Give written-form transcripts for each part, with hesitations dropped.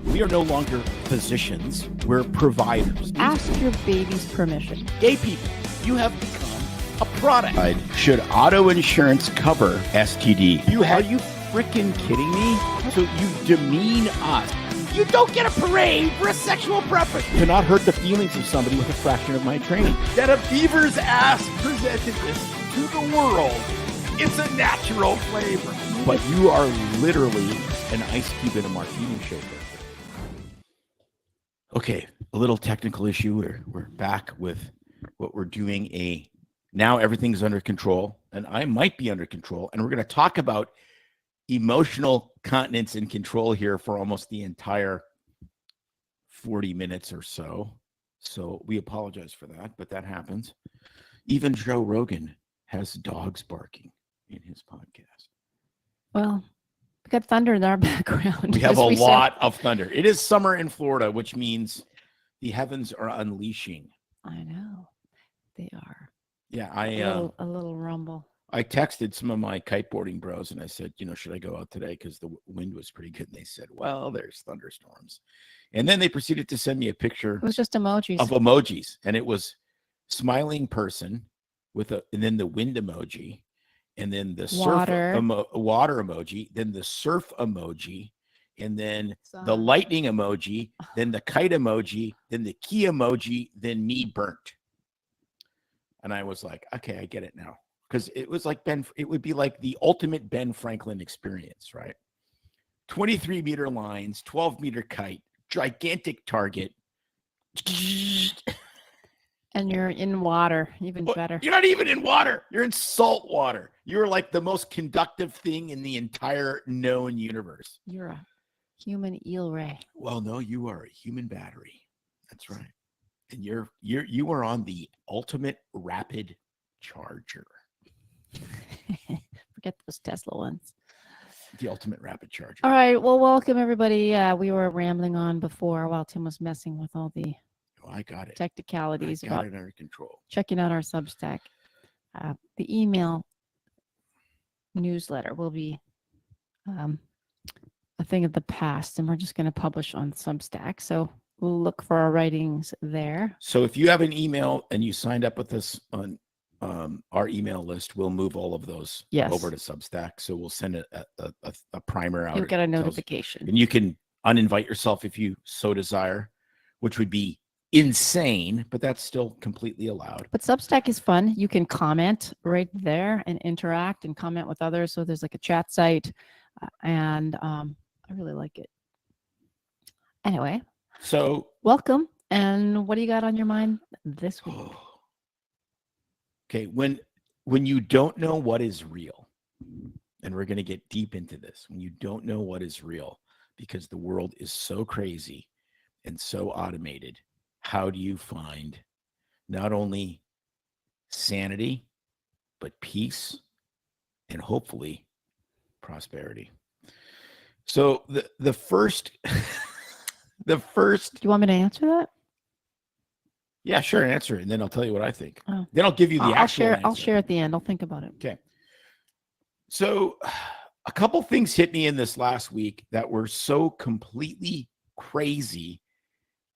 We are no longer physicians. We're providers. Ask your baby's permission. Gay people, you have become a product. Should auto insurance cover STD? Are you freaking kidding me? So you demean us. You don't get a parade for a sexual preference. You cannot hurt the feelings of somebody with a fraction of my training. That a beaver's ass presented this to the world. It's a natural flavor. But you are literally an ice cube in a martini shaker. Okay, a little technical issue. We're back with what we're doing. Now everything's under control, and I might be under control. And we're going to talk about emotional continence and control here for almost the entire 40 minutes or so. So we apologize for that, but that happens. Even Joe Rogan has dogs barking in his podcast. Well, we got thunder in our background. We have a lot of thunder. It is summer in Florida, which means the heavens are unleashing. I know. They are. Yeah, a little rumble. I texted some of my kiteboarding bros and I said, should I go out today? Because the wind was pretty good. And they said, well, there's thunderstorms. And then they proceeded to send me a picture. It was just emojis. Of emojis. And it was smiling person and then the wind emoji. And then the water emoji. Then the surf emoji. And then the lightning emoji. Then the kite emoji. Then the key emoji. Then me burnt. And I was like, okay, I get it now. Because it was like it would be like the ultimate Ben Franklin experience, right? 23-meter lines, 12-meter kite, gigantic target. And you're in water, even better. You're not even in water. You're in salt water. You're like the most conductive thing in the entire known universe. You're a human eel ray. Well, no, you are a human battery. That's right. And you are on the ultimate rapid charger. Forget those Tesla ones. The ultimate rapid charger. All right. Well, welcome everybody. We were rambling on before while Tim was messing with all the I got it. Technicalities I got it under control. Checking out our Substack. The email newsletter will be a thing of the past, and we're just going to publish on Substack. So we'll look for our writings there. So if you have an email and you signed up with us on our email list, we'll move all of those over to Substack. So we'll send a primer out. You'll get a notification. And you can uninvite yourself if you so desire, which would be insane, but that's still completely allowed. But Substack is fun. You can comment right there and interact and comment with others. So there's like a chat site, and I really like it. Anyway, so welcome. And what do you got on your mind this week? Okay, when you don't know what is real, and we're going to get deep into this, when you don't know what is real, because the world is so crazy and so automated, how do you find not only sanity, but peace and hopefully prosperity? So the first, Do you want me to answer that? Yeah, sure. Answer it, and then I'll tell you what I think. Oh. Then I'll give you the actual answer. I'll share at the end. I'll think about it. Okay. So a couple things hit me in this last week that were so completely crazy.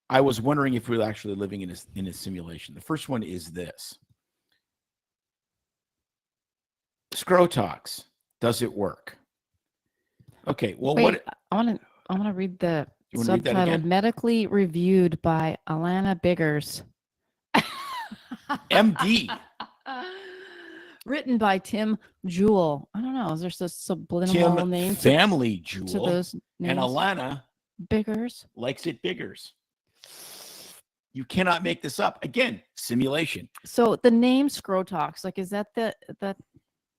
I was wondering if we were actually living in a simulation. The first one is this. Scrotox. Does it work? Okay. Well, wait, I want to read the subtitle. Medically reviewed by Alana Biggers. MD. Written by Tim Jewell. I don't know. Is there a subliminal name? Family Jewel. To those names? And Alana Biggers likes it biggers. You cannot make this up. Again, simulation. So the name Scrotox, like, is that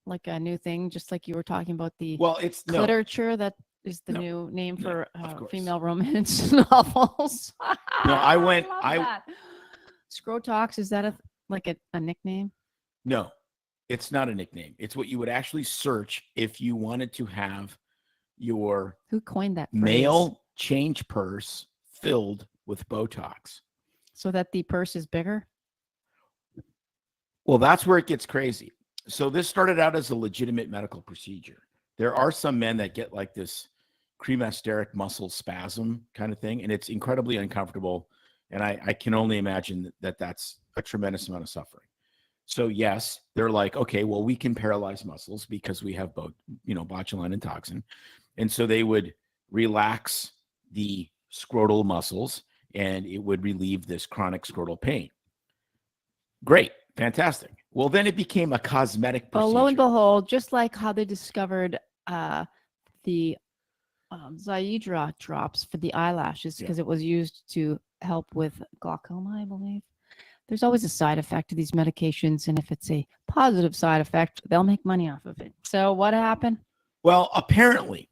like a new thing? Just like you were talking about the it's literature that is the new name for female romance novels. No, Scrotox, is that a nickname? No, it's not a nickname. It's what you would actually search if you wanted to have your who coined that phrase? Male change purse filled with Botox. So that the purse is bigger? Well, that's where it gets crazy. So this started out as a legitimate medical procedure. There are some men that get like this cremasteric muscle spasm kind of thing. And it's incredibly uncomfortable. And I can only imagine that that's a tremendous amount of suffering. So yes, they're like, okay, well, we can paralyze muscles because we have both, botulinum toxin. And so they would relax the scrotal muscles and it would relieve this chronic scrotal pain. Great. Fantastic. Well, then it became a cosmetic procedure. Well, lo and behold, just like how they discovered the Zyedra drops for the eyelashes because it was used to help with glaucoma, I believe. There's always a side effect to these medications, and if it's a positive side effect, they'll make money off of it. So what happened? Well, apparently,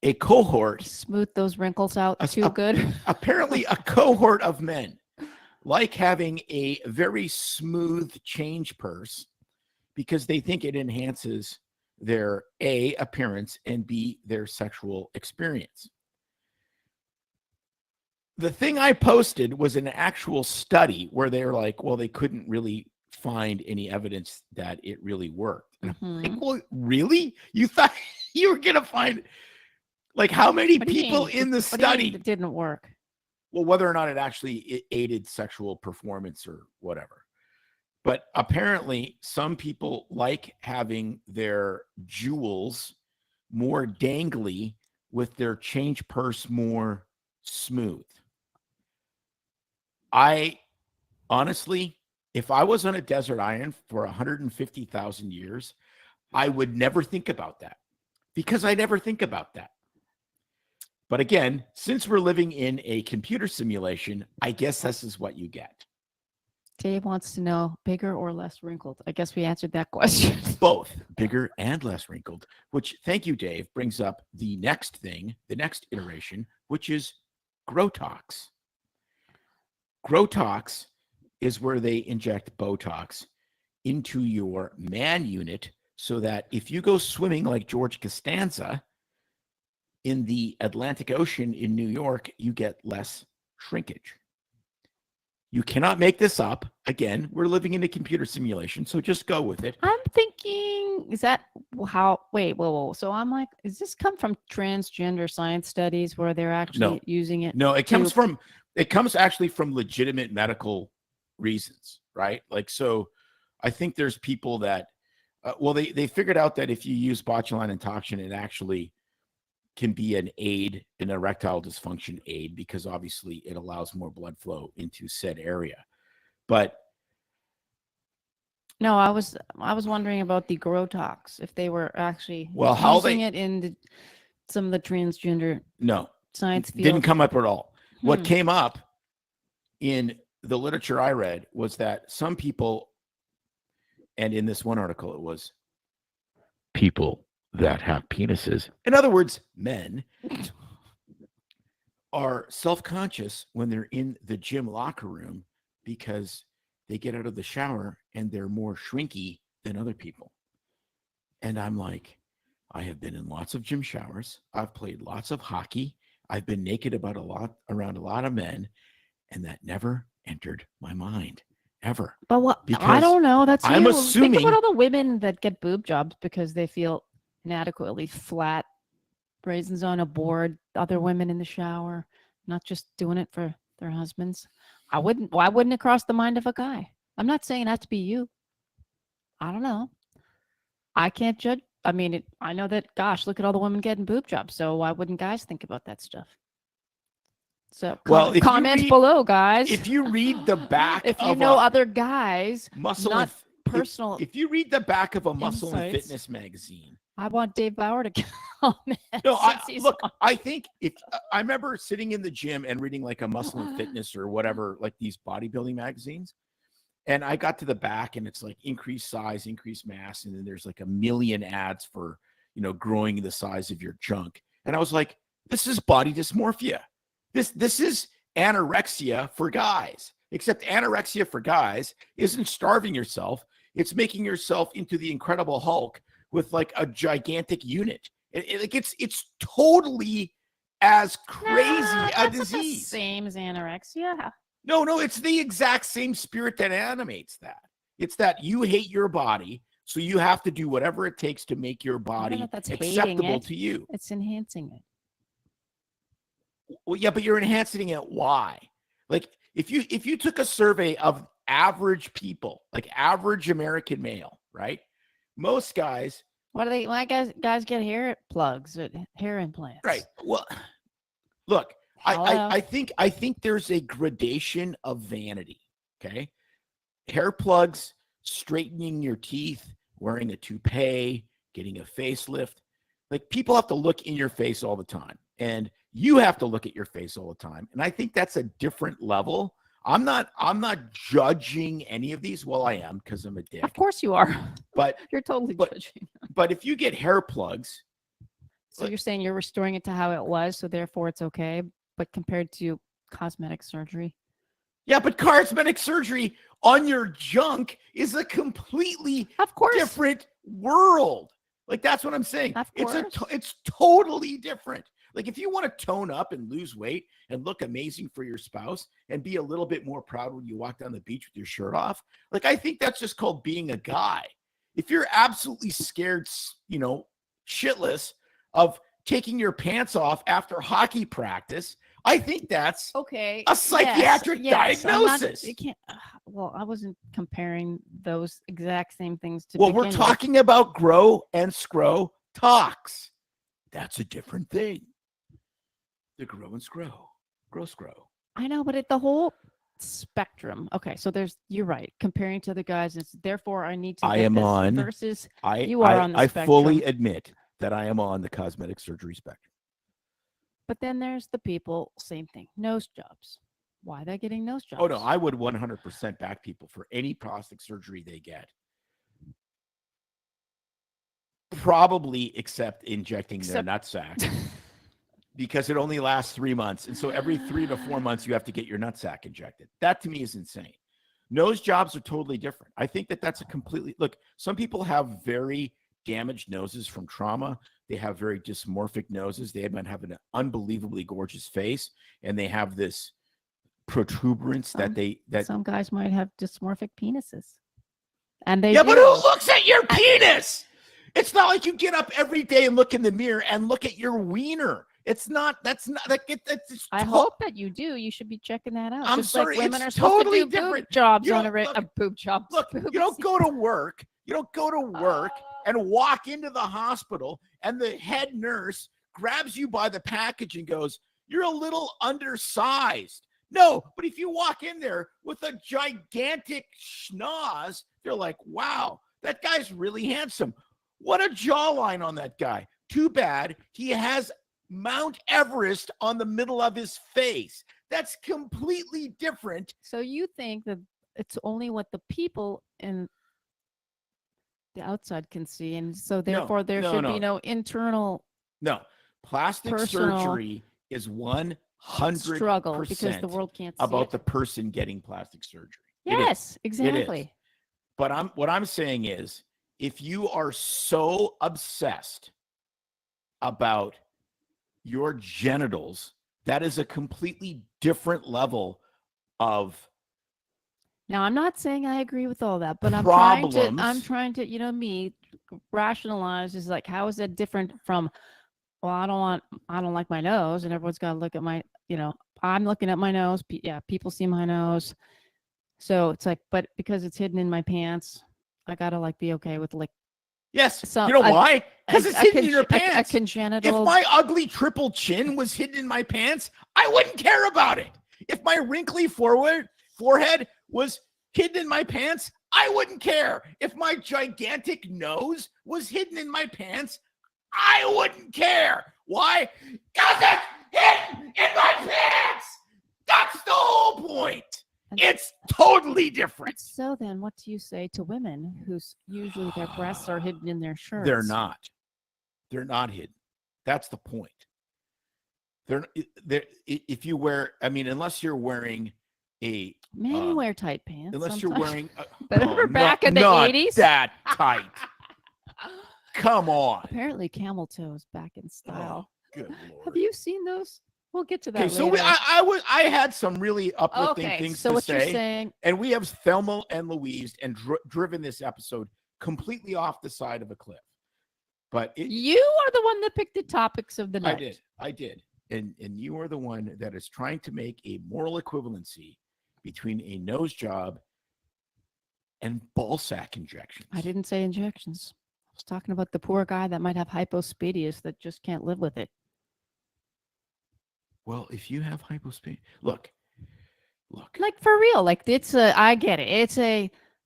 a cohort smooth those wrinkles out too good. Apparently, a cohort of men like having a very smooth change purse because they think it enhances their A, appearance, and B, their sexual experience. The thing I posted was an actual study where they're like, well, they couldn't really find any evidence that it really worked. And I'm like, well, really? You thought you were going to find, like, how many people in the study it didn't work? Well, whether or not it actually aided sexual performance or whatever. But apparently some people like having their jewels more dangly with their change purse more smooth. I honestly, if I was on a desert island for 150,000 years, I would never think about that because I never think about that. But again, since we're living in a computer simulation, I guess this is what you get. Dave wants to know, bigger or less wrinkled? I guess we answered that question. Both bigger and less wrinkled, which, thank you, Dave, brings up the next thing, the next iteration, which is Grotox. Grotox is where they inject Botox into your man unit so that if you go swimming like George Costanza in the Atlantic Ocean in New York, you get less shrinkage. You cannot make this up. Again, we're living in a computer simulation, so just go with it. I'm thinking, is that how, wait, whoa. So I'm like, does this come from transgender science studies where they're actually using it? No, it comes actually from legitimate medical reasons, right? Like, so I think there's people that, they figured out that if you use botulinum toxin, it actually can be an aid, an erectile dysfunction aid, because obviously it allows more blood flow into said area. But no, I was wondering about the Grotox, if they were actually using it in some of the transgender science field. Didn't come up at all. What came up in the literature I read was that some people, and in this one article it was people that have penises, in other words, men, are self-conscious when they're in the gym locker room because they get out of the shower and they're more shrinky than other people. And I'm like, I have been in lots of gym showers. I've played lots of hockey. I've been naked around a lot of men, and that never entered my mind ever. But what? Because I don't know. That's I'm assuming. Think about all the women that get boob jobs because they feel inadequately flat, raisins on a board, other women in the shower, not just doing it for their husbands. Why wouldn't it cross the mind of a guy? I'm not saying it has to be you. I don't know. I can't judge. I mean, I know that, gosh, look at all the women getting boob jobs. So why wouldn't guys think about that stuff? So comment below, guys. If you read the back if you know other guys, muscle not personal. If you read the back of a Muscle and Fitness magazine, I want Dave Bauer to comment. No, I think I remember sitting in the gym and reading like a Muscle and Fitness or whatever, like these bodybuilding magazines. And I got to the back and it's like increased size, increased mass. And then there's like a million ads for, growing the size of your junk. And I was like, this is body dysmorphia. This is anorexia for guys, except anorexia for guys isn't starving yourself. It's making yourself into the Incredible Hulk with like a gigantic unit. It's totally as crazy a disease. The same as anorexia. No, it's the exact same spirit that animates that. It's that you hate your body, So you have to do whatever it takes to make your I don't know body if that's hating acceptable it. to you. It's enhancing it. Well, yeah, but you're enhancing it. Why? Like if you took a survey of average people, like average American male, right? Most guys, What do they? Why guys get hair plugs, hair implants? right? Well, look, Hello? I think there's a gradation of vanity. Okay, hair plugs, straightening your teeth, wearing a toupee, getting a facelift. Like people have to look in your face all the time, and you have to look at your face all the time. And I think that's a different level. I'm not judging any of these. Well, I am because I'm a dick. Of course you are. But You're totally judging. but if you get hair plugs, So you're saying you're restoring it to how it was, so therefore it's okay. But compared to cosmetic surgery, yeah, but cosmetic surgery on your junk is a completely of course, different world. Like that's what I'm saying. Of course. It's totally different. Like if you want to tone up and lose weight and look amazing for your spouse and be a little bit more proud when you walk down the beach with your shirt off, like I think that's just called being a guy. If you're absolutely scared, shitless of taking your pants off after hockey practice, I think that's okay. a psychiatric diagnosis. You can't. Well, I wasn't comparing those exact same things to. Well, we're talking about grow and scrow tox. That's a different thing. The grow and scrow, grow scrow. I know, but the whole spectrum. Okay, so you're right. Comparing to the guys, it's therefore I need to. I am on versus you are on the spectrum. I fully admit that I am on the cosmetic surgery spectrum. But then there's the people, same thing, nose jobs. Why are they getting nose jobs? Oh no, I would 100% back people for any plastic surgery they get. Probably except injecting their nutsack. Because it only lasts 3 months. And so every 3 to 4 months, you have to get your nutsack injected. That to me is insane. Nose jobs are totally different. I think that's a completely, look, some people have very damaged noses from trauma. They have very dysmorphic noses. They might have an unbelievably gorgeous face. And they have this protuberance that some guys might have dysmorphic penises. And they but who looks at your penis? It's not like you get up every day and look in the mirror and look at your wiener. That's not like it's I hope that you do. You should be checking that out. I'm just sorry, like women it's are supposed totally to do different. Boob jobs You on don't- boob jobs. Look, boobs. you don't go to work. You don't go to work and walk into the hospital and the head nurse grabs you by the package and goes, "You're a little undersized." No, but if you walk in there with a gigantic schnoz, they're like, "Wow, that guy's really handsome. What a jawline on that guy. Too bad he has Mount Everest on the middle of his face." That's completely different. So you think that it's only what the people in the outside can see, and so therefore there should be no internal. No, plastic surgery is 100% struggle because the world can't see about it. the person getting plastic surgery. Yes, exactly. But what I'm saying is, if you are so obsessed about your genitals, that is a completely different level of. Now, I'm not saying I agree with all that, but I'm trying to, me rationalize is like, how is that different from, well, I don't like my nose and everyone's got to look at my, I'm looking at my nose. People see my nose. So it's like, but because it's hidden in my pants, I got to be okay with yes. So you know why? Because it's hidden in your pants. A congenital. If my ugly triple chin was hidden in my pants, I wouldn't care about it. If my wrinkly forehead was hidden in my pants, I wouldn't care. If my gigantic nose was hidden in my pants, I wouldn't care. Why? Because it's hidden in my pants. That's the whole point. It's totally different. So then what do you say to women whose usually their breasts are hidden in their shirts? They're not hidden. That's the point. They're if you wear, unless you're wearing a men wear tight pants. Unless you're wearing back in the 80s. That tight. Come on. Apparently camel toe is back in style. Oh, good Lord. Have you seen those? We'll get to that later. So I had some really uplifting things to say. You're saying, and we have Thelma and Louise and driven this episode completely off the side of a cliff. But you are the one that picked the topics of the night. I did. And you are the one that is trying to make a moral equivalency between a nose job and ball sack injections. I didn't say injections. I was talking about the poor guy that might have hypospadias that just can't live with it. Well, if you have hypospadias, look. Like for real, like I get it.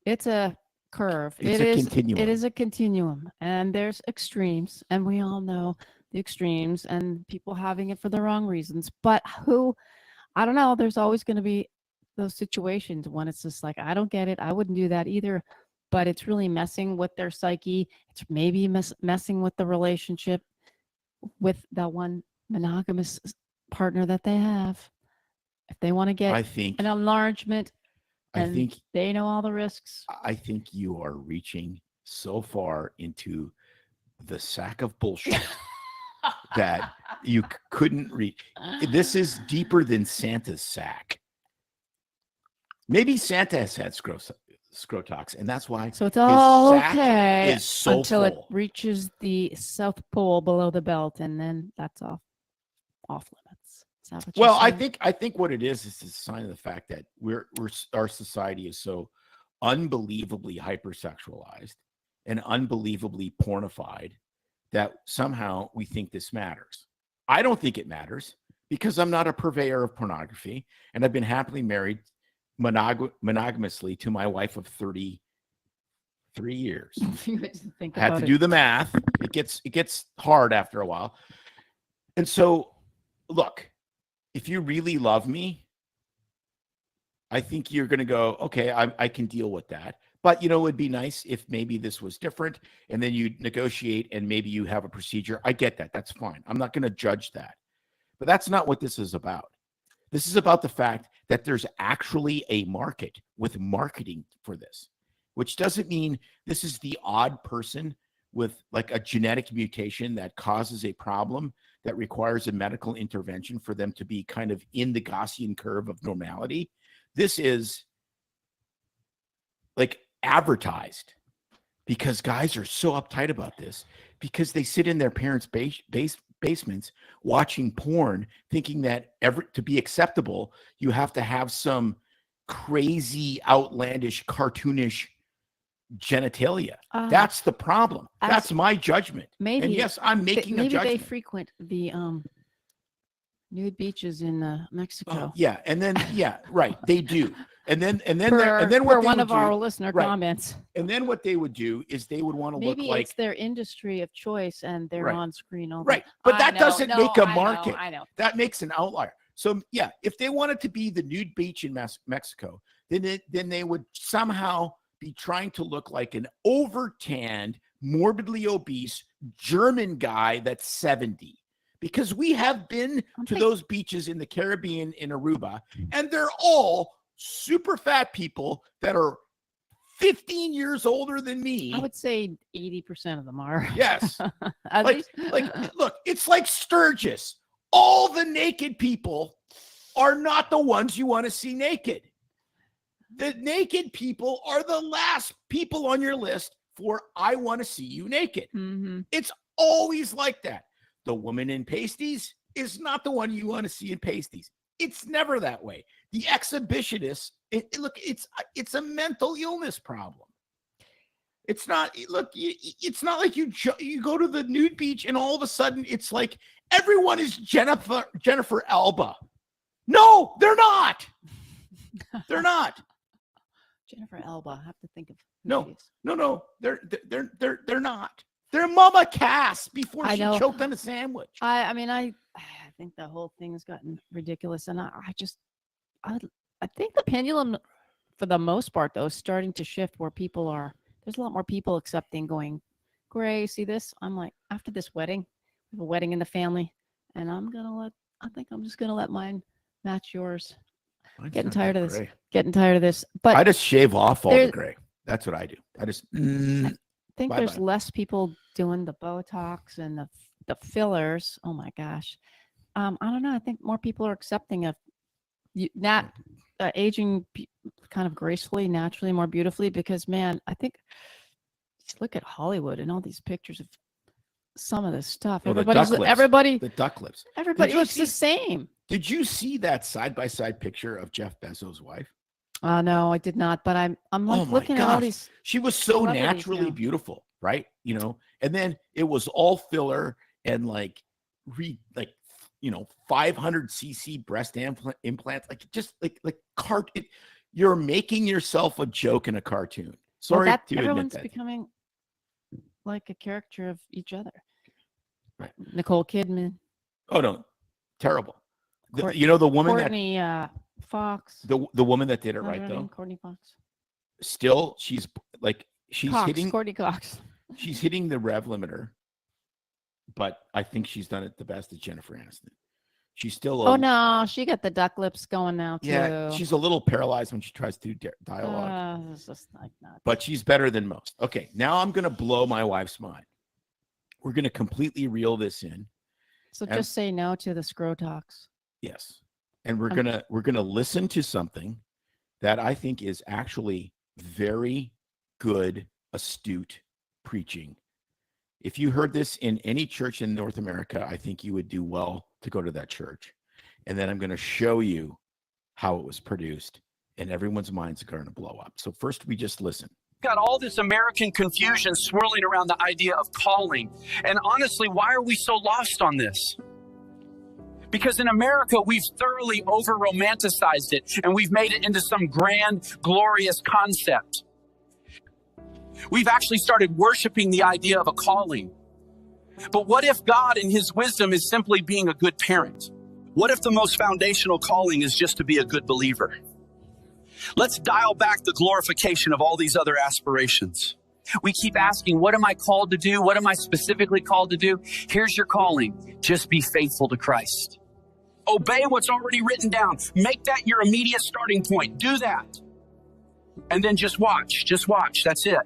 It's a curve. It's a continuum. It is a continuum, and there's extremes, and we all know the extremes, and people having it for the wrong reasons. But I don't know. There's always going to be those situations when it's just like, I don't get it. I wouldn't do that either. But it's really messing with their psyche. It's maybe messing with the relationship with that one monogamous partner that they have. If they want to get an enlargement, and they know all the risks. I think you are reaching so far into the sack of bullshit that you couldn't reach. This is deeper than Santa's sack. Maybe Santa has had scrotox, and that's why. So it's all his sack okay is so until full. It reaches the South Pole below the belt, and then that's off limits. Is that what Well, you're saying? I think what it is a sign of the fact that our society is so unbelievably hypersexualized and unbelievably pornified that somehow we think this matters. I don't think it matters because I'm not a purveyor of pornography, and I've been happily married monogamously to my wife of 33 years. I had to do the math. It gets hard after a while. And so, look, if you really love me, I think you're going to go, okay, I can deal with that. But, it would be nice if maybe this was different, and then you negotiate and maybe you have a procedure. I get that. That's fine. I'm not going to judge that. But that's not what this is about. This is about the fact that there's actually a market with marketing for this, which doesn't mean this is the odd person with like a genetic mutation that causes a problem that requires a medical intervention for them to be kind of in the Gaussian curve of normality. This is like advertised because guys are so uptight about this because they sit in their parents' basements watching porn, thinking that to be acceptable, you have to have some crazy, outlandish, cartoonish genitalia. That's the problem. That's my judgment. Maybe, and yes, I'm making a judgment. Maybe they frequent the nude beaches in Mexico. Yeah, and then right, they do. And then what one of our listener comments. And then what they would do is they would want to look like maybe it's their industry of choice and they're on screen all right. But that doesn't make a market. I know. That makes an outlier. So yeah, if they wanted to be the nude beach in Mexico, then they would somehow be trying to look like an over-tanned, morbidly obese German guy that's 70. Because we have been to those beaches in the Caribbean, in Aruba, and they're all super fat people that are 15 years older than me. I would say 80% of them are. Yes. Look, it's like Sturgis. All the naked people are not the ones you want to see naked. The naked people are the last people on your list for I want to see you naked. Mm-hmm. It's always like that. The woman in pasties is not the one you want to see in pasties. It's never that way. The exhibitionist, it's a mental illness problem. It's not. Look, it's not like you go to the nude beach and all of a sudden it's like everyone is Jennifer Alba. No, they're not. They're not. Jennifer Alba. I have to think of. No. They're not. They're Mama Cass before she choked on a sandwich. I think the whole thing has gotten ridiculous, and I think the pendulum, for the most part, though, is starting to shift where people are. There's a lot more people accepting, going, "Gray, see this?" I'm like, after this wedding, we have a wedding in the family, and I think I'm just gonna let mine match yours. Getting tired of this. But I just shave off all the gray. That's what I do. I just. I think there's less people doing the Botox and the fillers. Oh my gosh. I don't know. I think more people are accepting of aging kind of gracefully, naturally, more beautifully, because man, I think Look at Hollywood and all these pictures of some of this stuff. Oh, Everybody the duck lips. Everybody looks the same. Did you see that side-by-side picture of Jeff Bezos' wife? No, I did not. But I'm like looking at all these. She was so naturally beautiful, right? You know, and then it was all filler and 500cc breast implants, you're making yourself a joke in a cartoon. Sorry to admit that. Everyone's becoming like a caricature of each other. Right. Nicole Kidman. Oh no, terrible. The woman Courtney Fox. The woman that did it right though. Courtney Fox. Still, she's Cox, hitting Courtney Cox. She's hitting the rev limiter, but I think she's done it the best as Jennifer Aniston. She's still. Oh no, she got the duck lips going now too. Yeah, she's a little paralyzed when she tries to do dialogue. It's just like that. But she's better than most. Okay, now I'm gonna blow my wife's mind. We're gonna completely reel this in. So just say no to the Scrotox. Yes, and we're gonna listen to something that I think is actually very good, astute preaching. If you heard this in any church in North America, I think you would do well to go to that church. And then I'm going to show you how it was produced, and everyone's minds are going to blow up. So first, we just listen. Got all this American confusion swirling around the idea of calling. And honestly, why are we so lost on this? Because in America, we've thoroughly over-romanticized it, and we've made it into some grand, glorious concept. We've actually started worshiping the idea of a calling. But what if God in his wisdom is simply being a good parent? What if the most foundational calling is just to be a good believer? Let's dial back the glorification of all these other aspirations. We keep asking, what am I called to do? What am I specifically called to do? Here's your calling. Just be faithful to Christ. Obey what's already written down. Make that your immediate starting point. Do that. And then just watch. Just watch. That's it.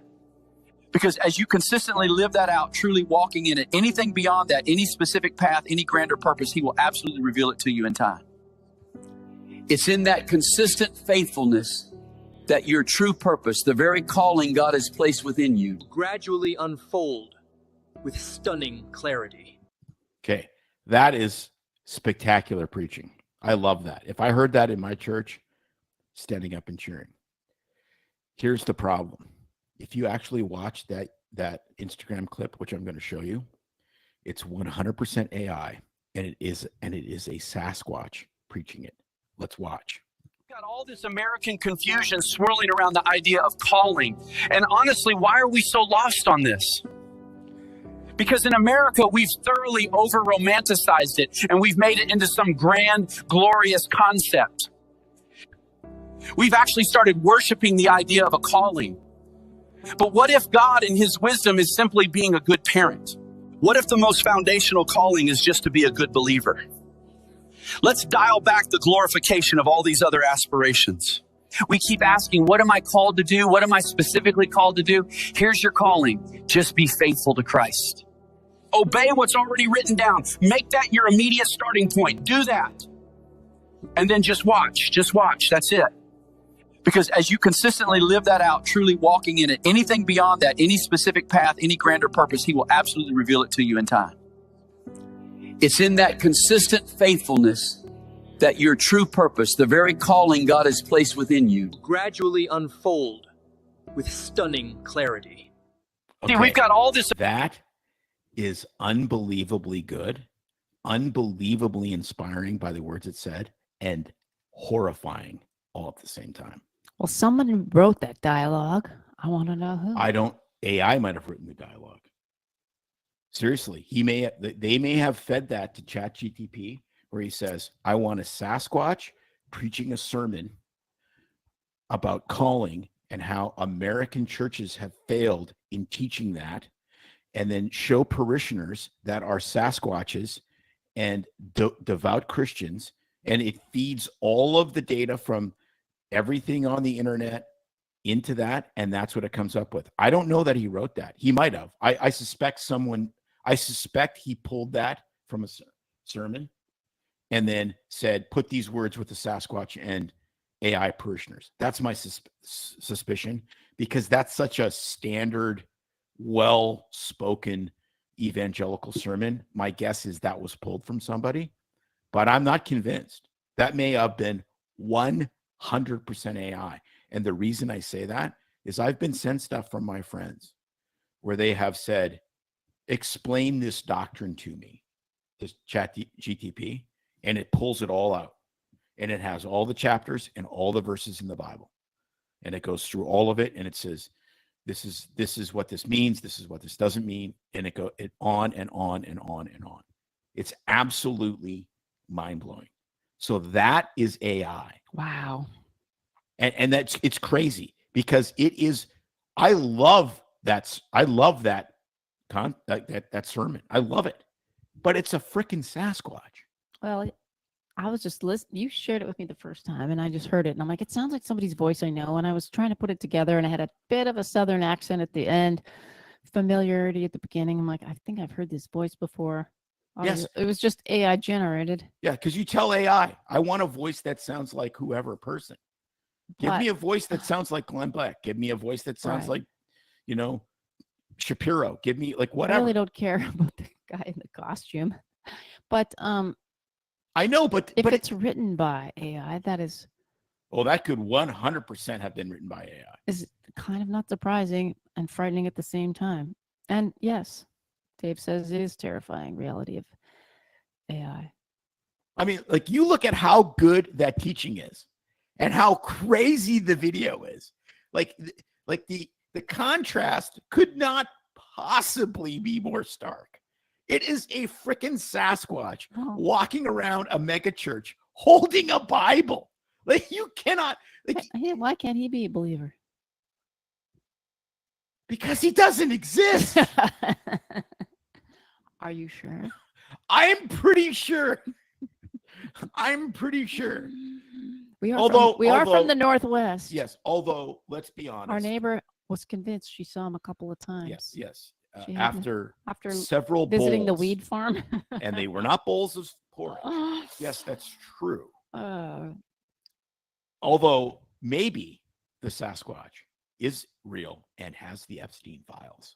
Because as you consistently live that out, truly walking in it, anything beyond that, any specific path, any grander purpose, he will absolutely reveal it to you in time. It's in that consistent faithfulness that your true purpose, the very calling God has placed within you, gradually unfold with stunning clarity. Okay, that is spectacular preaching. I love that. If I heard that in my church, standing up and cheering. Here's the problem. If you actually watch that Instagram clip, which I'm going to show you, it's 100% AI, and it is a Sasquatch preaching it. Let's watch. Got all this American confusion swirling around the idea of calling. And honestly, why are we so lost on this? Because in America, we've thoroughly over-romanticized it, and we've made it into some grand, glorious concept. We've actually started worshiping the idea of a calling. But what if God in his wisdom is simply being a good parent? What if the most foundational calling is just to be a good believer? Let's dial back the glorification of all these other aspirations. We keep asking, what am I called to do? What am I specifically called to do? Here's your calling. Just be faithful to Christ. Obey what's already written down. Make that your immediate starting point. Do that. And then just watch. Just watch. That's it. Because as you consistently live that out, truly walking in it, anything beyond that, any specific path, any grander purpose, he will absolutely reveal it to you in time. It's in that consistent faithfulness that your true purpose, the very calling God has placed within you, gradually unfold with stunning clarity. Okay. See, we've got all this. That is unbelievably good, unbelievably inspiring by the words it said, and horrifying all at the same time. Well, someone wrote that dialogue. I want to know who. AI might have written the dialogue. Seriously, they may have fed that to ChatGPT, where he says, I want a Sasquatch preaching a sermon about calling and how American churches have failed in teaching that, and then show parishioners that are Sasquatches and devout Christians, and it feeds all of the data from everything on the internet into that, and that's what it comes up with. I don't know that he wrote that. He might have. I suspect he pulled that from a sermon and then said, put these words with the Sasquatch and AI parishioners. That's my suspicion, because that's such a standard well-spoken evangelical sermon. My guess is that was pulled from somebody, but I'm not convinced. That may have been 100% AI. And the reason I say that is I've been sent stuff from my friends where they have said, explain this doctrine to me, this chat GTP, and it pulls it all out. And it has all the chapters and all the verses in the Bible. And it goes through all of it, and it says, this is what this means, this is what this doesn't mean, and it on and on and on and on. It's absolutely mind-blowing. So that is AI. Wow. And it's crazy because it is. I love that sermon. I love it, but it's a freaking Sasquatch. Well, I was just listening. You shared it with me the first time, and I just heard it, and I'm like, it sounds like somebody's voice I know. And I was trying to put it together, and I had a bit of a Southern accent at the end, familiarity at the beginning. I'm like, I think I've heard this voice before. Yes, it was just AI generated. Yeah, because you tell AI, I want a voice that sounds like whoever person. Give me a voice that sounds like Glenn Beck. Give me a voice that sounds like, Shapiro. Give me like whatever. I really don't care about the guy in the costume, but I know, but it's written by AI, that is. Well, that could 100% have been written by AI. Is kind of not surprising and frightening at the same time. And yes, Dave says it is terrifying reality of AI. I mean, like you look at how good that teaching is and how crazy the video is. Like the contrast could not possibly be more stark. It is a freaking Sasquatch walking around a mega church holding a Bible. Like you cannot. Like, why can't he be a believer? Because he doesn't exist. Are you sure? I'm pretty sure. I'm pretty sure. We are from the Northwest. Yes, although let's be honest. Our neighbor was convinced she saw him a couple of times. Yes. After several visiting bowls, the weed farm. And they were not bowls of porridge. Yes, that's true. Although maybe the Sasquatch is real and has the Epstein files.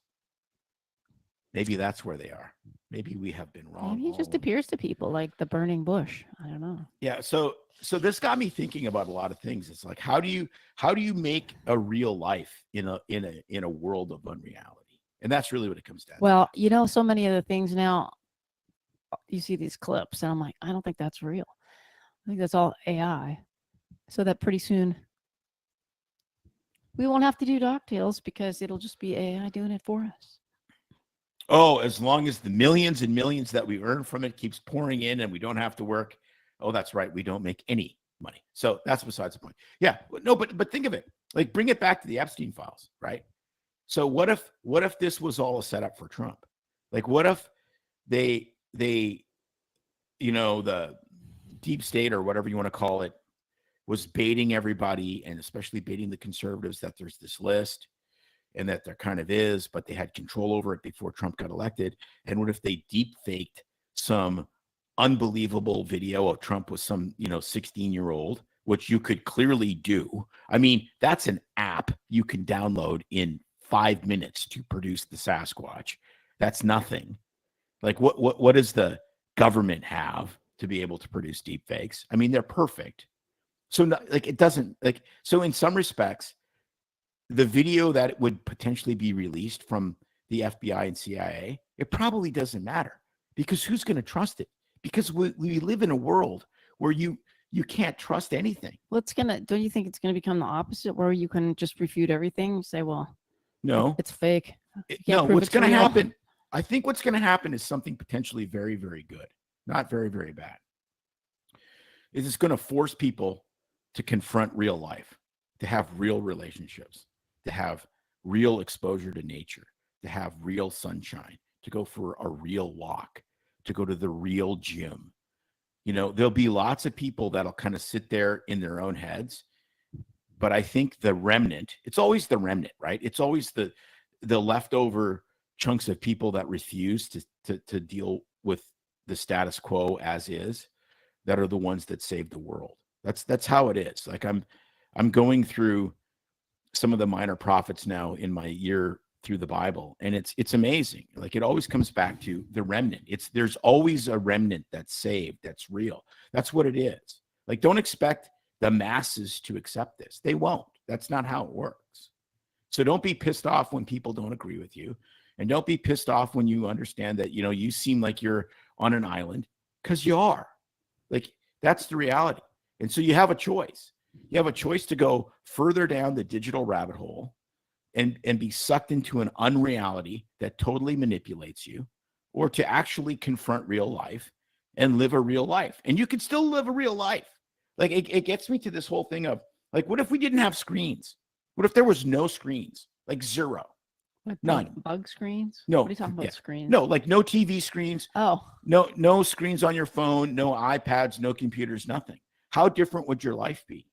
Maybe that's where they are. Maybe we have been wrong. Maybe he just appears to people like the burning bush. I don't know. Yeah. So this got me thinking about a lot of things. It's like, how do you make a real life in a world of unreality? And that's really what it comes down to. Well, so many of the things now, you see these clips, and I'm like, I don't think that's real. I think that's all AI. So that pretty soon we won't have to do Doctales because it'll just be AI doing it for us. Oh, as long as the millions and millions that we earn from it keeps pouring in and we don't have to work. Oh, that's right. We don't make any money. So that's besides the point. Yeah. No, but think of it. Like bring it back to the Epstein files, right? So what if this was all a setup for Trump? Like what if they the deep state or whatever you want to call it was baiting everybody, and especially baiting the conservatives, that there's this list and that there kind of is, but they had control over it before Trump got elected. And what if they deep faked some unbelievable video of Trump with some 16-year-old, which you could clearly do. I mean, that's an app you can download in 5 minutes to produce the Sasquatch. That's nothing. Like what does the government have to be able to produce deep fakes? I mean, they're perfect. So it doesn't so in some respects, the video that would potentially be released from the FBI and CIA, it probably doesn't matter, because who's going to trust it? Because we live in a world where you can't trust anything. Well, don't you think it's going to become the opposite, where you can just refute everything and say, well, no, it's fake. No, what's going to happen? I think what's going to happen is something potentially very, very good, not very, very bad. It's going to force people to confront real life, to have real relationships, to have real exposure to nature, to have real sunshine, to go for a real walk, to go to the real gym. There'll be lots of people that'll kind of sit there in their own heads. But I think the remnant, it's always the remnant, right? It's always the leftover chunks of people that refuse to deal with the status quo as is, that are the ones that save the world. That's how it is. Like I'm going through some of the minor prophets now in my year through the Bible, and it's amazing. Like, it always comes back to the remnant. There's always a remnant that's saved, that's real. That's what it is. Like, don't expect the masses to accept this. They won't. That's not how it works. So don't be pissed off when people don't agree with you, and don't be pissed off when you understand that, you seem like you're on an island, because you are. Like, that's the reality. And so you have a choice. You have a choice to go further down the digital rabbit hole and be sucked into an unreality that totally manipulates you, or to actually confront real life and live a real life. And you can still live a real life. Like, it gets me to this whole thing of, like, what if we didn't have screens? What if there was no screens? Like, zero. What, None. Bug screens? No. What are you talking about, Yeah. screens? No, like no TV screens, Oh, no screens on your phone, no iPads, no computers, nothing. How different would your life be?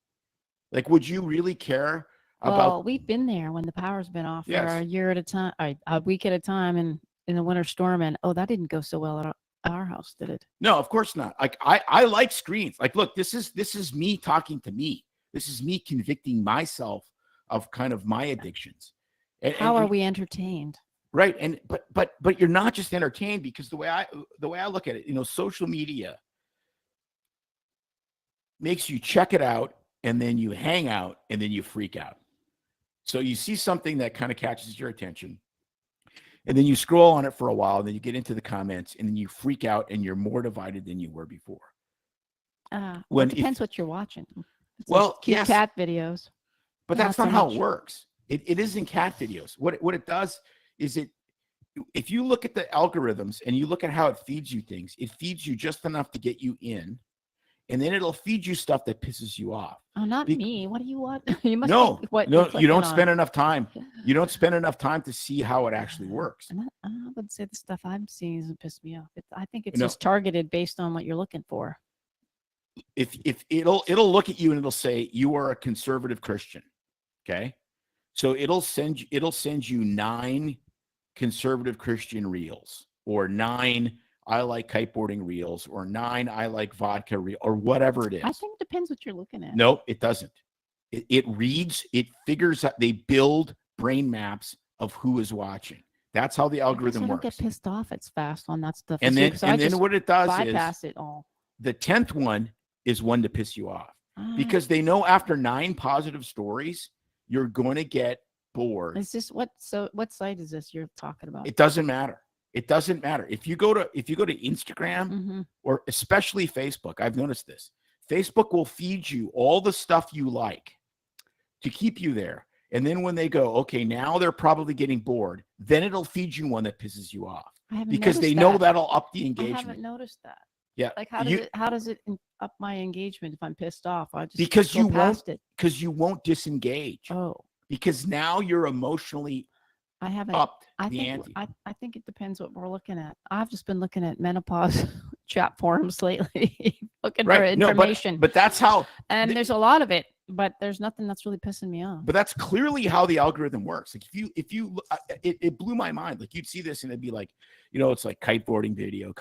Like, would you really care well, about? we've been there when the power's been off Yes. for a year at a time, a week at a time, and in the winter storm, and that didn't go so well at our house, did it? No, of course not. Like, I like screens. Like, look, this is me talking to me. This is me convicting myself of kind of my addictions. How are we entertained? Right. And but you're not just entertained, because the way I look at it, social media makes you check it out, and then you hang out, and then you freak out. So you see something that kind of catches your attention, and then you scroll on it for a while, and then you get into the comments, and then you freak out, and you're more divided than you were before. It depends what you're watching. It's Well, like cute yes. cat videos. But Not that's so not how much. it works. It isn't cat videos. What it does is, if you look at the algorithms and you look at how it feeds you things, it feeds you just enough to get you in, and then it'll feed you stuff that pisses you off. Oh, not me. What do you want? You must No, think what no, you're you clicking don't on. spend enough time. You don't spend enough time to see how it actually works. I would say the stuff I'm seeing doesn't piss me off. I think it's No. just targeted based on what you're looking for. If it'll look at you and it'll say you are a conservative Christian, okay? So it'll send you 9 conservative Christian reels, or 9 I like kiteboarding reels, or 9 I like vodka reel, or whatever it is. I think it depends what you're looking at. No, it doesn't. It reads, it figures out, they build brain maps of who is watching. That's how the algorithm I don't works. get pissed off as fast on that stuff. And then what it does bypass is it all. the 10th one is one to piss you off, Ah. because they know after 9 positive stories, you're going to get bored. Is this what site is this you're talking about? It doesn't matter. It doesn't matter. If you go to Instagram, Mhm. or especially Facebook, I've noticed this. Facebook will feed you all the stuff you like to keep you there. And then when they go, okay, now they're probably getting bored, then it'll feed you one that pisses you off, I haven't because they noticed know that. that'll up the I engagement. haven't noticed that. Yeah. Like, how does it up my engagement if I'm pissed off? I just Because go you past it. Because you won't disengage. Oh, Because now you're emotionally I haven't. upped I the think ante. I think it depends what we're looking at. I've just been looking at menopause chat forums lately, looking for Right. No, information. but that's how. and there's a lot of it, but there's nothing that's really pissing me off. But that's clearly how the algorithm works. Like, if you it blew my mind. Like, you'd see this and it'd be like, it's like kiteboarding video.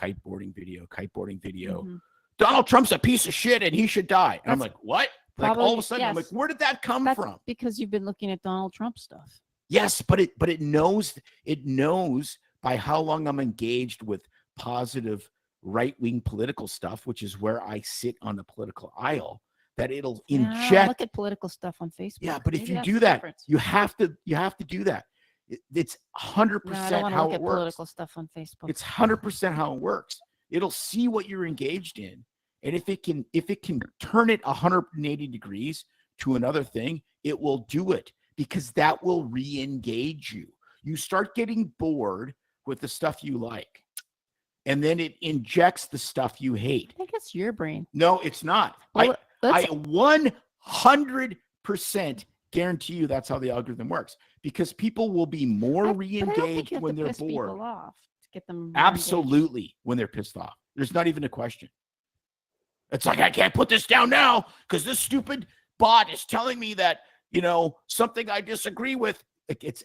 Mhm. Donald Trump's a piece of shit and he should die. And I'm like, what? Like, all of a sudden, I'm like, yes. where did that come That's from? because you've been looking at Donald Trump stuff. Yes, but it knows by how long I'm engaged with positive right-wing political stuff, which is where I sit on the political aisle, that it'll I don't inject. look at political stuff on Facebook. Yeah, but if Maybe you that's do the that, difference. you have to do that. It's 100% No, I don't want to how look it at works. political stuff on Facebook. It's 100% how it works. It'll see what you're engaged in, and if it can turn it 180 degrees to another thing, it will do it, because that will re-engage you. You start getting bored with the stuff you like, and then it injects the stuff you hate. I think it's your brain. No, it's not. Well, I 100% guarantee you that's how the algorithm works, because people will be more But I don't think re-engaged you have when to they're piss people bored. off to get them re-engaged. Absolutely, when they're pissed off. There's not even a question. It's like, I can't put this down now because this stupid bot is telling me that, something I disagree with. Like, it's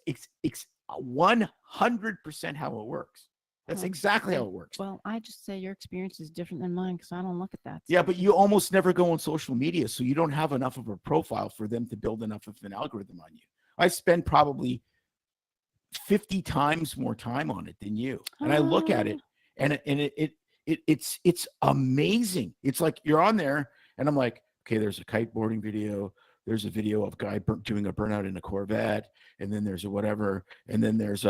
100% how it works. That's Well, exactly how it works. Well, I just say your experience is different than mine because I don't look at that. Yeah, stuff. but you almost never go on social media, so you don't have enough of a profile for them to build enough of an algorithm on you. I spend probably 50 times more time on it than you. And I look at it and it's amazing. It's like you're on there and I'm like, okay, there's a kiteboarding video. There's a video of a guy doing a burnout in a Corvette. And then there's a whatever. And then there's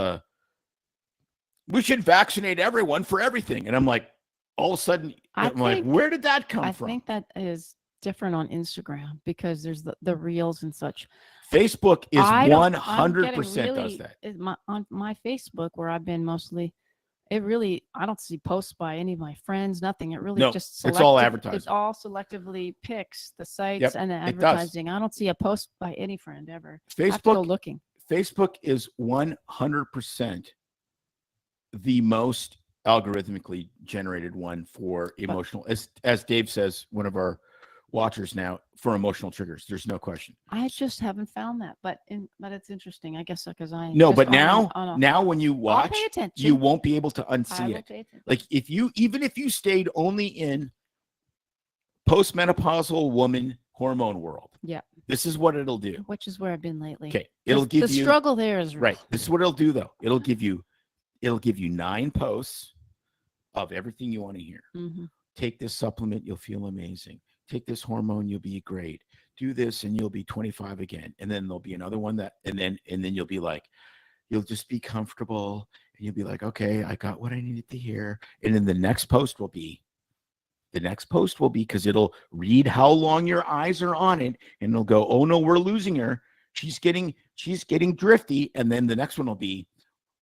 we should vaccinate everyone for everything. And I'm like, all of a sudden, I'm like, where did that come from? I think that is different on Instagram because there's the reels and such. Facebook is 100% does that. On my Facebook, where I've been mostly, I don't see posts by any of my friends, nothing. It really just it's all advertising. It all selectively picks the sites and the advertising. I don't see a post by any friend ever. I have to go looking. Facebook is 100% the most algorithmically generated one for emotional, as Dave says, one of our watchers now, for emotional triggers. There's no question. I just haven't found that, but it's interesting, I guess, because now when you watch, you won't be able to unsee it. Like even if you stayed only in postmenopausal woman hormone world, this is what it'll do. Which is where I've been lately. Okay, it'll give you the struggle there is real. Right. This is what it'll do though. It'll give you 9 posts of everything you want to hear. Mm-hmm. Take this supplement, you'll feel amazing. Take this hormone, you'll be great. Do this and you'll be 25 again. And then there'll be another one and then you'll be like, you'll just be comfortable and you'll be like, okay, I got what I needed to hear. And then the next post will be because it'll read how long your eyes are on it and it'll go, oh no, we're losing her. She's getting drifty. And then the next one will be,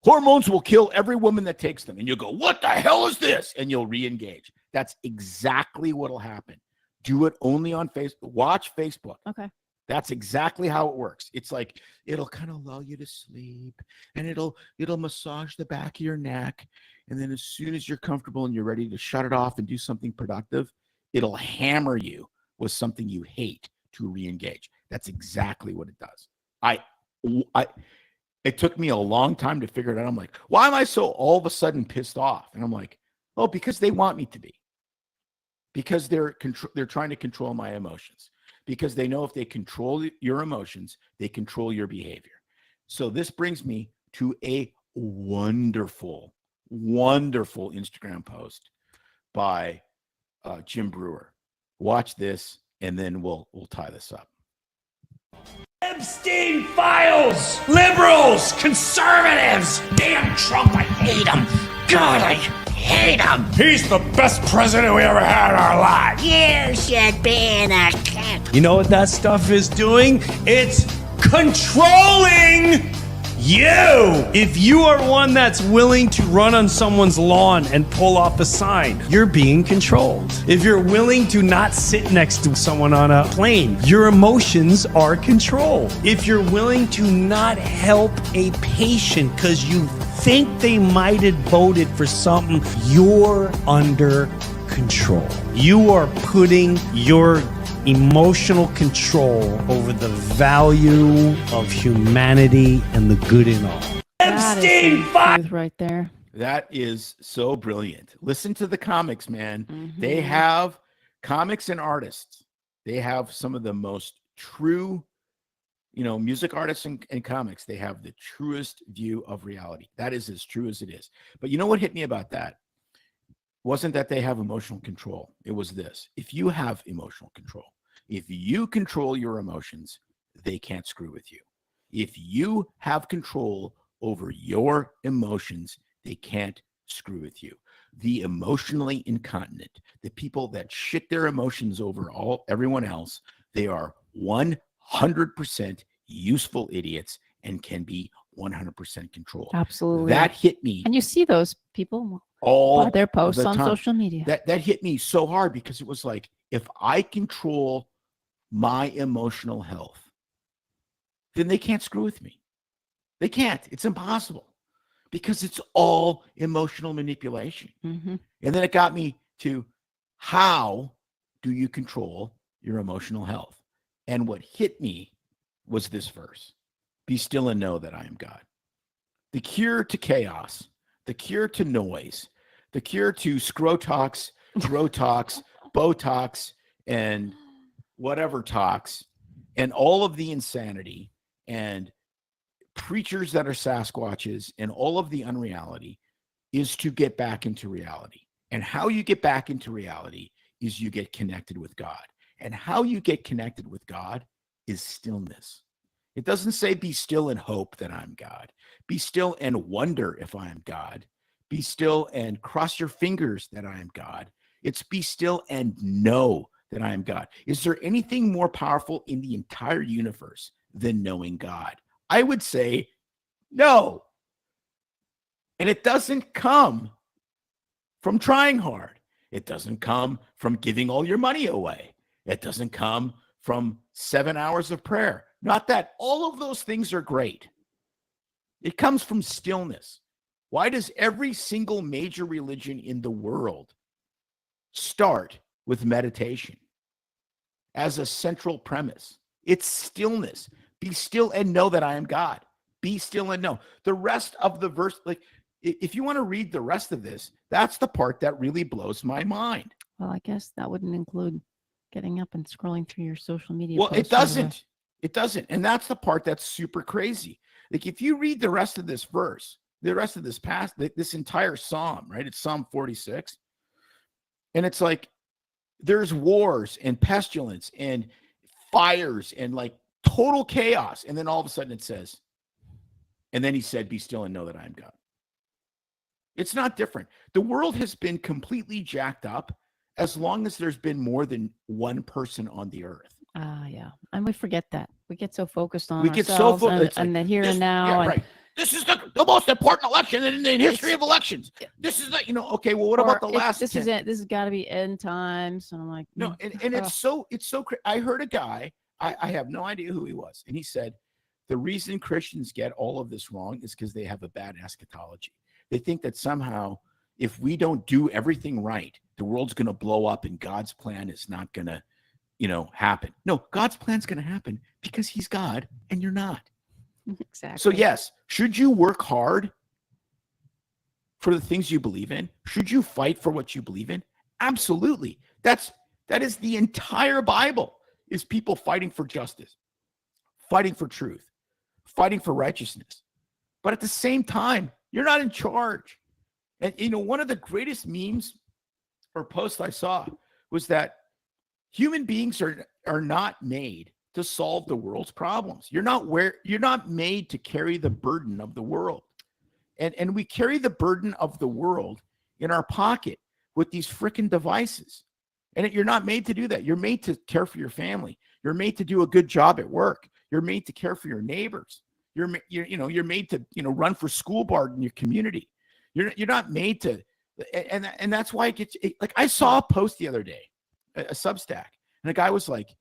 hormones will kill every woman that takes them. And you'll go, what the hell is this? And you'll re-engage. That's exactly what'll happen. Do it only on Facebook. Watch Facebook. Okay. That's exactly how it works. It's like, it'll kind of lull you to sleep and it'll massage the back of your neck. And then as soon as you're comfortable and you're ready to shut it off and do something productive, it'll hammer you with something you hate to re-engage. That's exactly what it does. It took me a long time to figure it out. I'm like, why am I so all of a sudden pissed off? And I'm like, oh, because they want me to be. Because they're trying to control my emotions. Because they know if they control your emotions, they control your behavior. So this brings me to a wonderful, wonderful Instagram post by Jim Brewer. Watch this, and then we'll tie this up. Epstein files! Liberals! Conservatives! Damn Trump, I hate him! God, I hate him! He's the best president we ever had in our lives! You should be in a camp. You know what that stuff is doing? It's controlling you! If you are one that's willing to run on someone's lawn and pull off a sign, you're being controlled. If you're willing to not sit next to someone on a plane, your emotions are controlled. If you're willing to not help a patient because you think they might have voted for something, you're under control. You are putting your emotional control over the value of humanity and the good in all. Epstein files right there. That is so brilliant. Listen to the comics, man. Mm-hmm. They have comics and artists. They have some of the most true, music artists and comics. They have the truest view of reality. That is as true as it is. But you know what hit me about that? Wasn't that they have emotional control. It was this. If you have emotional control, if you control your emotions, they can't screw with you. If you have control over your emotions, they can't screw with you. The emotionally incontinent, the people that shit their emotions over everyone else, they are 100% useful idiots and can be 100% controlled. Absolutely. That hit me. And you see those people all their posts on time. Social media. That hit me so hard because it was like, if I control my emotional health, then they can't screw with me. They can't. It's impossible because it's all emotional manipulation. Mm-hmm. And then it got me to, how do you control your emotional health? And what hit me was this verse: be still and know that I am God. The cure to chaos, the cure to noise, the cure to scrotox, Botox, and whatever tox, and all of the insanity and preachers that are Sasquatches and all of the unreality is to get back into reality. And how you get back into reality is you get connected with God. And how you get connected with God is stillness. It doesn't say be still and hope that I'm God. Be still and wonder if I am God. Be still and cross your fingers that I am God. It's be still and know that I am God. Is there anything more powerful in the entire universe than knowing God? I would say no. And it doesn't come from trying hard. It doesn't come from giving all your money away. It doesn't come from 7 hours of prayer. Not that all of those things are great. It comes from stillness. Why does every single major religion in the world start with meditation as a central premise? It's stillness. Be still and know that I am God. Be still and know. The rest of the verse, like if you want to read the rest of this, that's the part that really blows my mind. Well, I guess that wouldn't include getting up and scrolling through your social media. Well, it posts right away. doesn't. It doesn't. And that's the part that's super crazy. Like if you read the rest of this verse, the rest of this entire Psalm, right? It's Psalm 46. And it's like there's wars and pestilence and fires and like total chaos. And then all of a sudden it says, and then he said, be still and know that I am God. It's not different. The world has been completely jacked up as long as there's been more than one person on the earth. Yeah. And we forget that. We get so focused on We get so ourselves focused. and the here This- and now. yeah, and right. This is the most important election in the history of elections. This is the, okay, well, what about the last? This 10? is it. This has got to be end times. And I'm like, No, and it's so I heard a guy, I have no idea who he was, and he said the reason Christians get all of this wrong is because they have a bad eschatology. They think that somehow if we don't do everything right, the world's going to blow up and God's plan is not going to, happen. No, God's plan's going to happen because he's God and you're not. exactly. So yes, should you work hard for the things you believe in? Should you fight for what you believe in? Absolutely. That is the entire Bible, is people fighting for justice, fighting for truth, fighting for righteousness. But at the same time, you're not in charge. And one of the greatest memes or posts I saw was that human beings are not made to solve the world's problems. You're not made to carry the burden of the world. And we carry the burden of the world in our pocket with these freaking devices. And you're not made to do that. You're made to care for your family. You're made to do a good job at work. You're made to care for your neighbors. You're made to, run for school board in your community. You're not made to, and that's why it gets, like I saw a post the other day, a Substack, and a guy was like,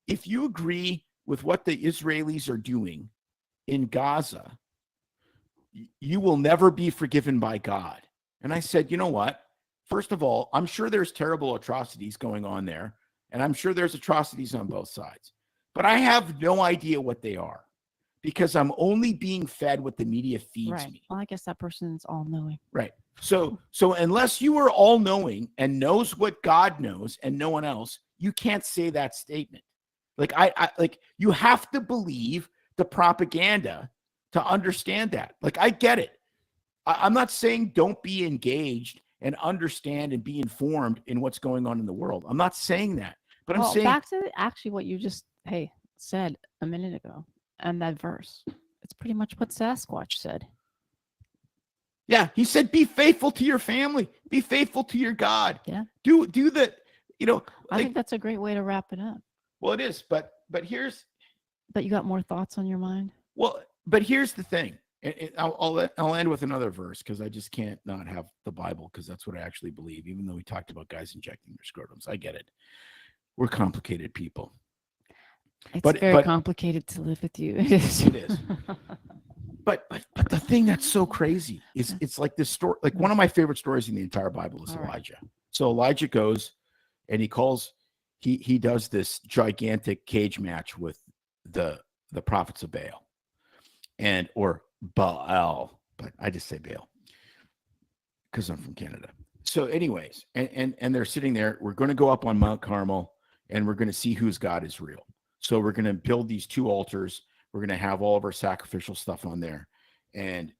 if you agree with what the Israelis are doing in Gaza, you will never be forgiven by God. And I said, you know what? First of all, I'm sure there's terrible atrocities going on there, and I'm sure there's atrocities on both sides, but I have no idea what they are because I'm only being fed what the media feeds me. Well, I guess that person's all knowing. Right. So unless you are all knowing and knows what God knows and no one else, you can't say that statement. Like I you have to believe the propaganda to understand that. Like I get it. I'm not saying don't be engaged and understand and be informed in what's going on in the world. I'm not saying that. But I'm saying back to actually what you just said a minute ago and that verse. It's pretty much what Sasquatch said. Yeah, he said, be faithful to your family, be faithful to your God. Yeah. Do the, I think that's a great way to wrap it up. Well, it is, but here's. But you got more thoughts on your mind? Well, but here's the thing. I'll end with another verse because I just can't not have the Bible because that's what I actually believe. Even though we talked about guys injecting their scrotums, I get it. We're complicated people. It's very complicated to live with you. It is. But the thing that's so crazy is it's like this story. Like one of my favorite stories in the entire Bible is Elijah. Right. So Elijah goes and he does this gigantic cage match with the prophets of Baal or Baal, but I just say Baal because I'm from Canada. So anyways, and they're sitting there. We're going to go up on Mount Carmel and we're going to see whose God is real. So we're going to build these two altars. We're going to have all of our sacrificial stuff on there. And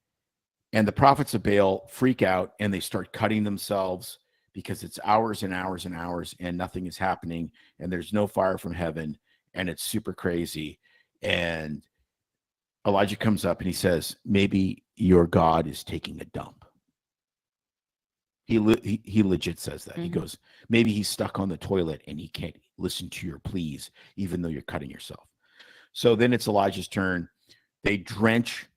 the prophets of Baal freak out and they start cutting themselves because it's hours and hours and hours and nothing is happening and there's no fire from heaven and it's super crazy. And Elijah comes up and he says, maybe your God is taking a dump. He legit says that. He goes, maybe he's stuck on the toilet and he can't listen to your pleas, even though you're cutting yourself. So then it's Elijah's turn. They drench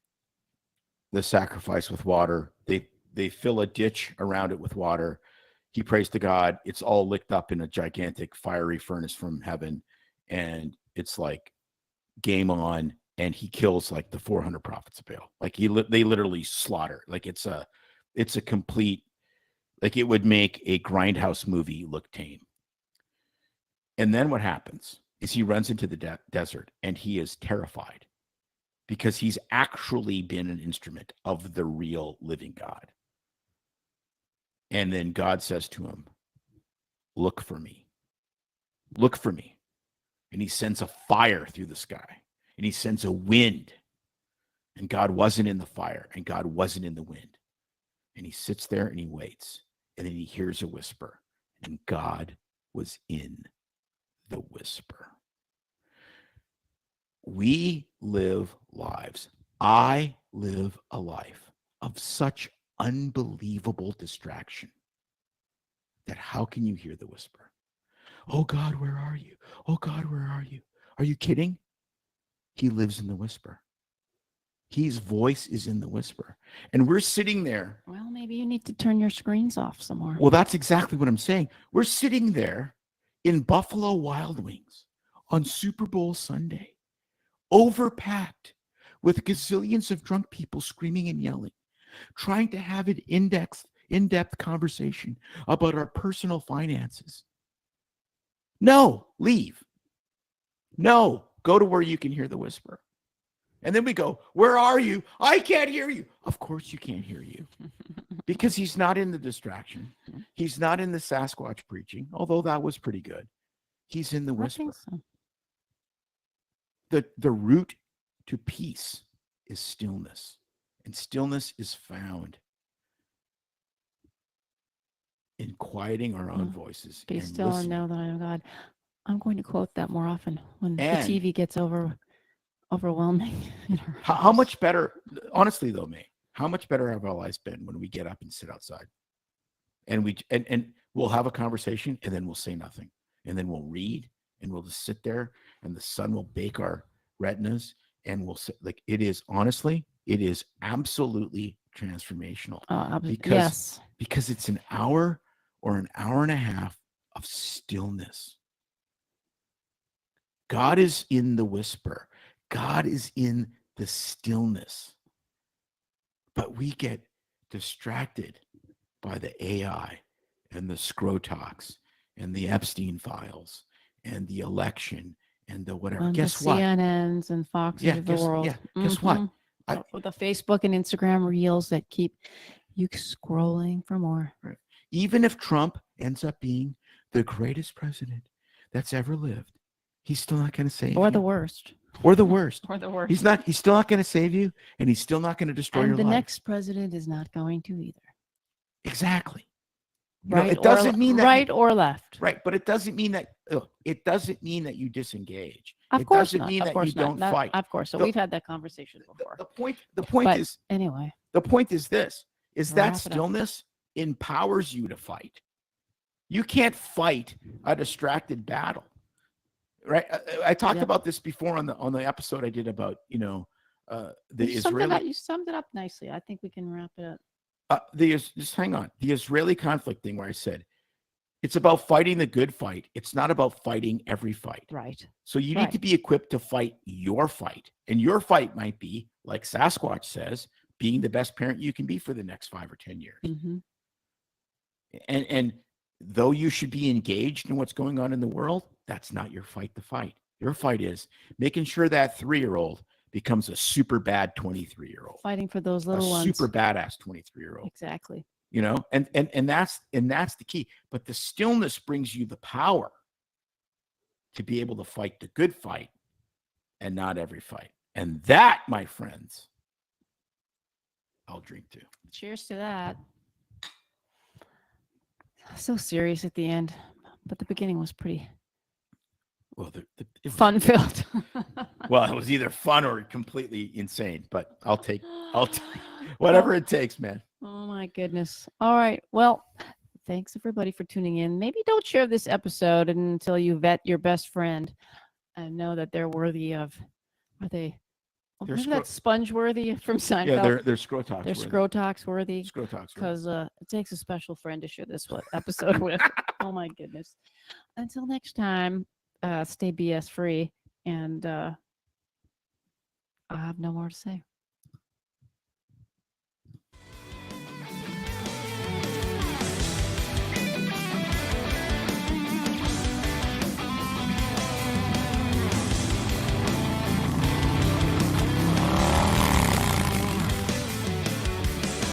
the sacrifice with water. They fill a ditch around it with water. He prays to God. It's all licked up in a gigantic fiery furnace from heaven. And it's like game on. And he kills like the 400 prophets of Baal. Like they literally slaughter. Like it's a complete, like it would make a grindhouse movie look tame. And then what happens is he runs into the desert and he is terrified because he's actually been an instrument of the real living God. And then God says to him, look for me. Look for me. And he sends a fire through the sky. And he sends a wind. And God wasn't in the fire. And God wasn't in the wind. And he sits there and he waits. And then he hears a whisper. And God was in the whisper. We live lives. I live a life of such unbelievable distraction that how can you hear the whisper? Oh God, where are you? Oh God, where are you? Are you kidding? He lives in the whisper. His voice is in the whisper. And we're sitting there. Well, maybe you need to turn your screens off some more. Well, that's exactly what I'm saying. We're sitting there in Buffalo Wild Wings on Super Bowl Sunday, overpacked with gazillions of drunk people screaming and yelling, trying to have an in-depth conversation about our personal finances. No, leave. No, go to where you can hear the whisper. And then we go, where are you? I can't hear you. Of course you can't hear you. Because he's not in the distraction. He's not in the Sasquatch preaching, although that was pretty good. He's in the whisper. I think so. The root to peace is stillness. And stillness is found in quieting our own voices. Be and still listening. and know that I am God. I'm going to quote that more often when the TV gets overwhelming. How much better, honestly though, May, how much better have our lives been when we get up and sit outside and we'll have a conversation and then we'll say nothing and then we'll read and we'll just sit there and the sun will bake our retinas and we'll sit like it is absolutely transformational because it's an hour or an hour and a half of stillness. God is in the whisper. God is in the stillness. But we get distracted by the AI and the Scrotox and the Epstein files and the election and the whatever. And Guess the what? CNNs and Foxes of the world. Yeah, guess what? The Facebook and Instagram reels that keep you scrolling for more. Right. Even if Trump ends up being the greatest president that's ever lived, he's still not going to save you. Or the worst. Or the worst. Or the worst. He's still not going to save you, and he's still not going to destroy your life. And the next president is not going to either. Exactly. Right, it doesn't mean that right or left. Right, but it doesn't mean that you disengage. Of course it doesn't not. mean Of that course you don't fight. Of course. So we've had that conversation before. The point is anyway. The point is this: is that Wrap it up. stillness empowers you to fight. You can't fight a distracted battle. Right? I talked about this before on the episode I did about the Israeli. You summed it up nicely. I think we can wrap it up. Just hang on. The Israeli conflict thing where I said it's about fighting the good fight. It's not about fighting every fight. Right. So you need to be equipped to fight your fight. And your fight might be, like Sasquatch says, being the best parent you can be for the next 5 or 10 years. Mm-hmm. And though you should be engaged in what's going on in the world, that's not your fight to fight. Your fight is making sure that 3-year-old becomes a super bad 23-year-old. Fighting for those little ones. Super badass 23-year-old. Exactly. And that's the key. But the stillness brings you the power to be able to fight the good fight and not every fight. And that, my friends, I'll drink to. Cheers to that. So serious at the end, but the beginning was pretty Well, it was, fun-filled. well, it was either fun or completely insane, but I'll take whatever it takes, man. Oh my goodness. All right. Well, thanks everybody for tuning in. Maybe don't share this episode until you vet your best friend and know that they're worthy of. Are they? They're Isn't that Sponge worthy from Seinfeld? Yeah, they're Scrotox. They're Scrotox worthy. Scrotox worthy. Because it takes a special friend to share this episode with. Oh my goodness. Until next time, stay BS free, and I have no more to say.